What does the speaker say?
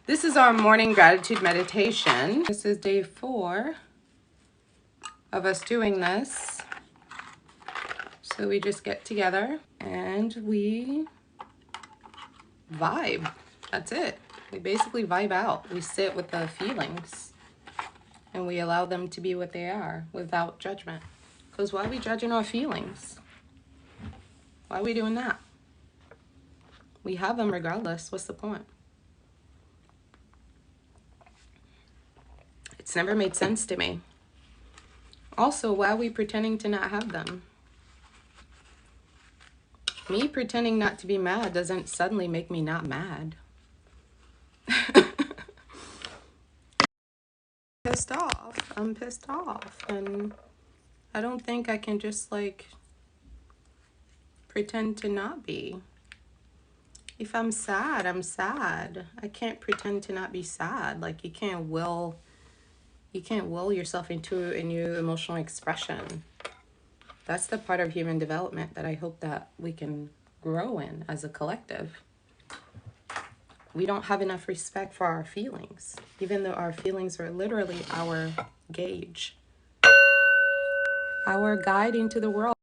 This is our morning gratitude meditation. This is day 4 of us doing this. So we just get together and we vibe. That's it. We basically vibe out. We sit with the feelings and we allow them to be what they are without judgment. Because why are we judging our feelings? Why are we doing that? We have them regardless. What's the point? It's never made sense to me. Also, why are we pretending to not have them? Me pretending not to be mad doesn't suddenly make me not mad. Pissed off. I'm pissed off. And I don't think I can just like pretend to not be. If I'm sad, I'm sad. I can't pretend to not be sad. Like you can't will yourself into a new emotional expression. That's the part of human development that I hope that we can grow in as a collective. We don't have enough respect for our feelings, even though our feelings are literally our gauge, our guide into the world.